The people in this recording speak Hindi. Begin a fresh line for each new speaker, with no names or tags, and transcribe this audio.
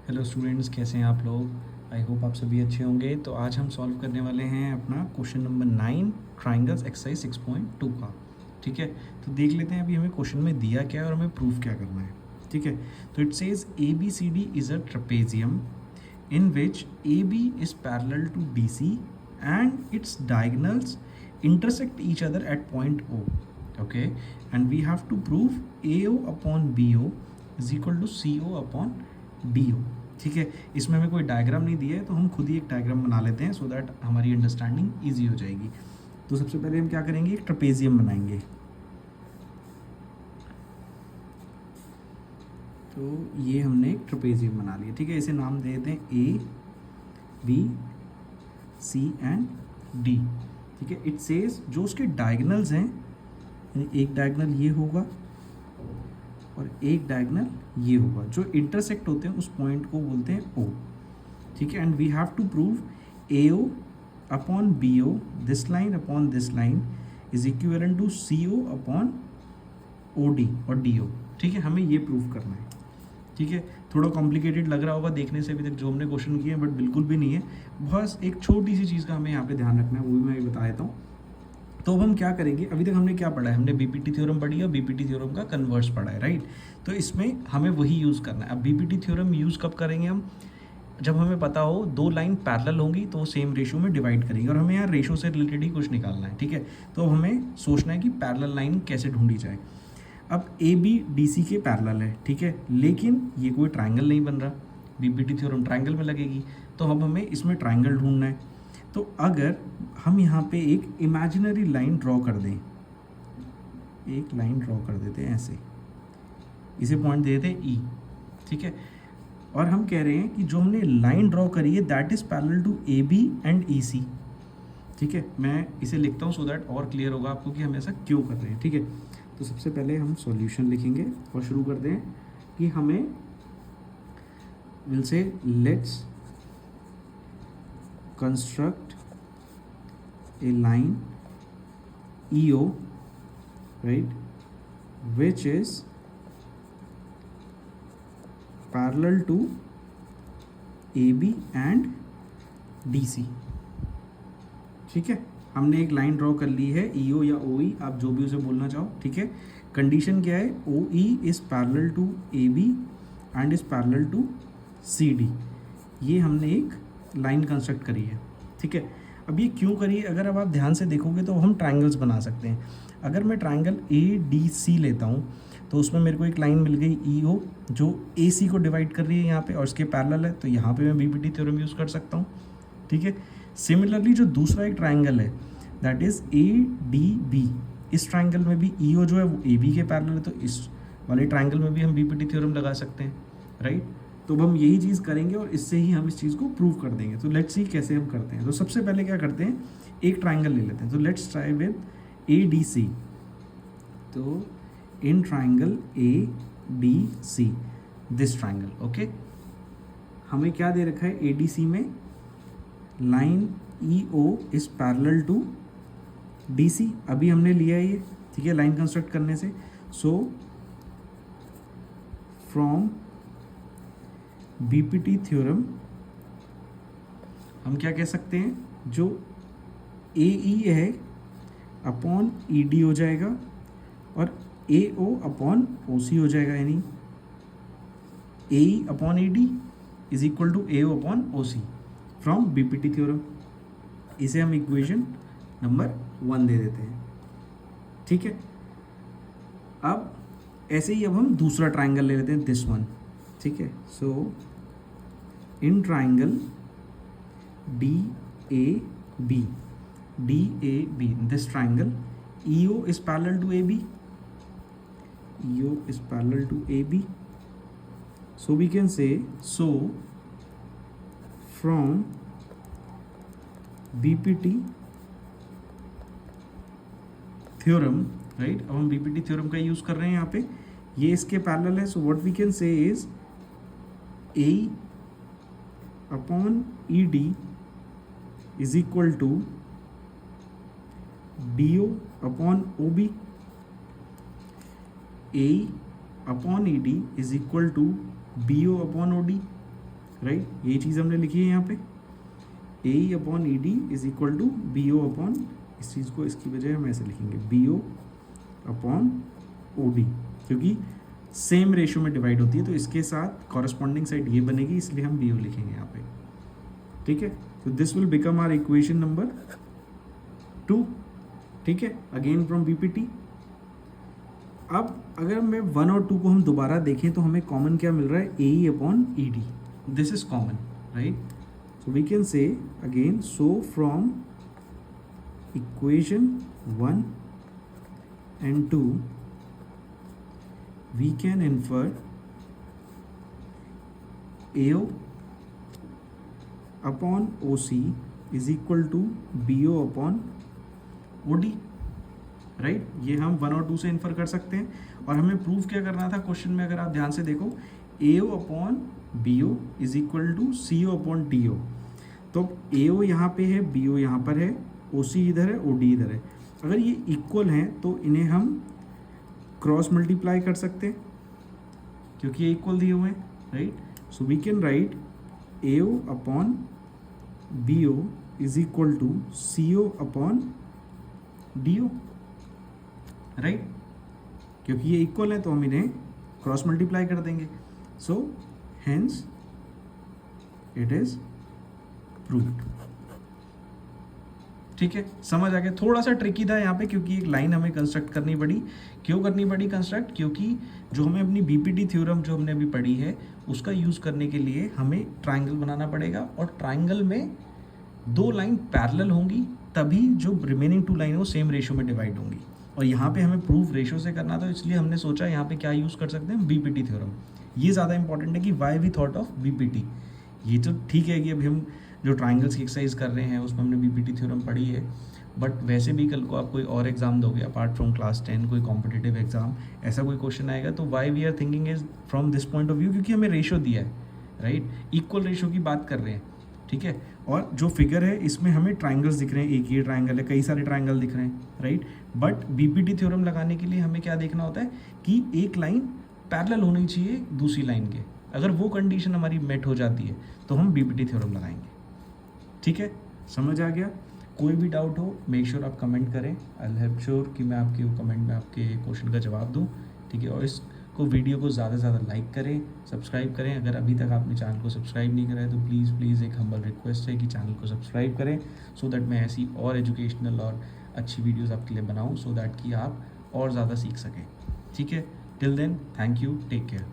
हेलो स्टूडेंट्स, कैसे हैं आप लोग। आई होप आप सभी अच्छे होंगे। तो आज हम सॉल्व करने वाले हैं अपना क्वेश्चन नंबर 9 ट्राइंगल्स एक्सरसाइज 6.2 का। ठीक है, तो देख लेते हैं अभी हमें क्वेश्चन में दिया क्या है और हमें प्रूफ क्या करना है। ठीक है, तो it says A B C D is a trapezium in which AB is parallel to DC and its diagonals intersect each other at point O. Okay, and we have to prove AO upon BO is equal to CO upon DO. ठीक है, इसमें हमें कोई डायग्राम नहीं दिया है तो हम खुद ही एक डायग्राम बना लेते हैं सो दैट हमारी अंडरस्टैंडिंग ईजी हो जाएगी। तो सबसे पहले हम क्या करेंगे, एक ट्रेपेजियम बनाएंगे। तो ये हमने एक ट्रेपेजियम बना लिया। ठीक है, इसे नाम दे देते हैं A B C and D. ठीक है, इट सेज जो उसके डायगनल्स हैं, यानी एक डायगनल ये होगा और एक डायगनल ये होगा, जो इंटरसेक्ट होते हैं उस पॉइंट को बोलते हैं ओ। ठीक है, and we have to prove A O upon B O, this line upon this line is equivalent to C O upon O D और डी ओ। ठीक है, हमें ये प्रूव करना है। ठीक है, थोड़ा कॉम्प्लिकेटेड लग रहा होगा देखने से अभी तक जो हमने क्वेश्चन किए हैं, बट बिल्कुल भी नहीं है। बस एक छोटी सी चीज़ का हमें यहाँ पे ध्यान रखना है, वो भी मैं बता देता हूँ। तो अब हम क्या करेंगे, अभी तक हमने क्या पढ़ा है, हमने बीपीटी थ्योरम पढ़ी है, बीपीटी थ्योरम का कन्वर्स पढ़ा है, राइट। तो इसमें हमें वही यूज़ करना है। अब बीपीटी थ्योरम यूज़ कब करेंगे हम, जब हमें पता हो दो लाइन पैरेलल होंगी तो वो सेम रेशो में डिवाइड करेंगे, और हमें यहाँ रेशो से रिलेटेड ही कुछ निकालना है। ठीक है, तो हमें सोचना है कि पैरेलल लाइन कैसे ढूंढी जाए। अब ए बी डी सी के पैरेलल है, ठीक है, लेकिन ये कोई ट्रायंगल नहीं बन रहा। बीपीटी थ्योरम ट्रायंगल में लगेगी, तो अब हमें इसमें ट्रायंगल ढूंढना है। तो अगर हम यहाँ पे एक इमेजिनरी लाइन ड्रॉ कर दें, एक लाइन ड्रॉ कर देते हैं ऐसे, इसे पॉइंट दे देते हैं ई। ठीक है, और हम कह रहे हैं कि जो हमने लाइन ड्रॉ करी है that is parallel to A B and E C. ठीक है, मैं इसे लिखता हूँ सो दैट और क्लियर होगा आपको कि हम ऐसा क्यों कर रहे हैं। ठीक है, तो सबसे पहले हम सॉल्यूशन लिखेंगे और शुरू करते हैं कि हमें विल से let's construct a line E O, right, which is parallel to A B and D C. ठीक है, हमने एक लाइन ड्रॉ कर ली है, ई ओ या ओ ई, आप जो भी उसे बोलना चाहो। ठीक है, कंडीशन क्या है, O E is parallel to A B and is parallel to C D. ये हमने एक लाइन कंस्ट्रक्ट करी है। ठीक है, अब ये क्यों करी है, अगर अब आप ध्यान से देखोगे तो हम ट्राइंगल्स बना सकते हैं। अगर मैं ट्राइंगल ए डी सी लेता हूँ तो उसमें मेरे को एक लाइन मिल गई ई ओ जो ए सी को डिवाइड कर रही है यहाँ पे और इसके पैरेलल है, तो यहाँ पे मैं बीपीटी थ्योरम यूज़ कर सकता हूँ। ठीक है, सिमिलरली जो दूसरा एक ट्राइंगल है that is A D B, इस ट्राइंगल में भी ई ओ जो है वो ए बी के पैरेलल है, तो इस वाले ट्राइंगल में भी हम बीपीटी थ्योरम लगा सकते हैं, राइट। तो अब हम यही चीज़ करेंगे और इससे ही हम इस चीज़ को प्रूव कर देंगे। तो लेट्स सी कैसे हम करते हैं। तो सबसे पहले क्या करते हैं, एक ट्राइंगल ले लेते हैं। तो let's try with A D C. तो in triangle A D C, this triangle, okay, हमें क्या दे रखा है, ए डी सी में line E O is parallel to D C, अभी हमने लिया है ये। ठीक है, लाइन कंस्ट्रक्ट करने से, सो फ्रॉम बीपीटी थ्योरम हम क्या कह सकते हैं, जो ए ई है अपॉन ई डी हो जाएगा और ए ओ अपॉन ओ सी हो जाएगा, यानी A E upon A D is equal to A O upon O C from BPT theorem. इसे हम इक्वेशन नंबर 1 दे देते हैं। ठीक है, अब ऐसे ही अब हम दूसरा ट्राइंगल ले लेते हैं, दिस वन। ठीक है, so in triangle D A B, D A B, this triangle E O is parallel to A B, E O is parallel to A B, so we can say, so from BPT theorem, right, अब हम बीपीटी थ्योरम का यूज कर रहे हैं यहाँ पे, ये इसके पैरेलल है। So what we can say is A upon E D is equal to D O upon O B, A upon E D is equal to B O upon O D. Right, ये चीज़ हमने लिखी है यहाँ पे, A upon E D is equal to B O upon, इस चीज़ को इसकी बजाय हम ऐसे लिखेंगे B O upon O D, क्योंकि सेम रेशियो में डिवाइड होती है तो इसके साथ कॉरस्पॉन्डिंग साइड ये बनेगी, इसलिए हम बी ओ लिखेंगे यहाँ पे, ठीक है। तो this will become our equation number 2, ठीक है, अगेन फ्रॉम बीपीटी। अब अगर मैं 1 और 2 को हम दोबारा देखें तो हमें कॉमन क्या मिल रहा है, A E upon E D, this is common, right. So we can say again, so from equation 1 and 2 we can infer AO upon OC is equal to BO upon OD, right. ये हम 1 और 2 से इन्फर कर सकते हैं, और हमें प्रूफ क्या करना था क्वेश्चन में, अगर आप ध्यान से देखो, AO upon BO is equal to CO upon DO। तो AO यहाँ पे है, BO यहाँ पर है, OC इधर है, OD इधर है। अगर ये इक्वल हैं तो इन्हें हम क्रॉस मल्टीप्लाई कर सकते हैं, क्योंकि ये इक्वल दिए हुए हैं, right. So we can write AO upon BO is equal to CO upon DO, right. क्योंकि ये इक्वल है तो हम इन्हें क्रॉस मल्टीप्लाई कर देंगे। So hence it is proved, ठीक है, समझ आ गया। थोड़ा सा ट्रिकी था यहाँ पे, क्योंकि एक लाइन हमें कंस्ट्रक्ट करनी पड़ी। क्यों करनी पड़ी कंस्ट्रक्ट, क्योंकि जो हमें अपनी बीपीटी थ्योरम जो हमने अभी पढ़ी है उसका यूज़ करने के लिए हमें ट्राइंगल बनाना पड़ेगा, और ट्राइंगल में 2 लाइन पैरेलल होंगी, तभी जो रिमेनिंग 2 लाइन है वो सेम रेशियो में डिवाइड होंगी। और यहाँ पे हमें प्रूफ रेशियो से करना था, इसलिए हमने सोचा यहाँ पे क्या यूज़ कर सकते हैं, बीपीटी थ्योरम। ये ज़्यादा इंपॉर्टेंट है कि why we thought of BPT. ये तो ठीक है कि अभी हम जो ट्राइंगल्स की एक्सरसाइज कर रहे हैं उसमें हमने बीपीटी थ्योरम पढ़ी है, बट वैसे भी कल को आप कोई और एग्जाम दोगे अपार्ट फ्रॉम क्लास 10, कोई कॉम्पिटिटिव एग्जाम, ऐसा कोई क्वेश्चन आएगा तो why we are thinking is from this point of view, क्योंकि हमें रेशियो दिया है, राइट, इक्वल रेशियो की बात कर रहे हैं, ठीक है। और जो फिगर है इसमें हमें ट्राइंगल्स दिख रहे हैं, एक ही ट्राइंगल है, कई सारे ट्राइंगल दिख रहे हैं, राइट। बट बीपीटी थ्योरम लगाने के लिए हमें क्या देखना होता है कि एक लाइन पैरेलल होनी चाहिए दूसरी लाइन के। अगर वो कंडीशन हमारी मेट हो जाती है तो हम बीपीटी थ्योरम लगाएंगे, ठीक है, समझ आ गया। कोई भी डाउट हो मेक श्योर आप कमेंट करें, आई विल हेल्प श्योर कि मैं आपके कमेंट में आपके क्वेश्चन का जवाब दूं, ठीक है। और इसको वीडियो को ज़्यादा से ज़्यादा लाइक करें, सब्सक्राइब करें। अगर अभी तक आपने चैनल को सब्सक्राइब नहीं करा है तो प्लीज़ एक हम्बल रिक्वेस्ट है कि चैनल को सब्सक्राइब करें, सो दैट मैं ऐसी और एजुकेशनल और अच्छी वीडियोज़ आपके लिए बनाऊँ, सो दैट कि आप और ज़्यादा सीख सकें, ठीक है। Till then, thank you, take care.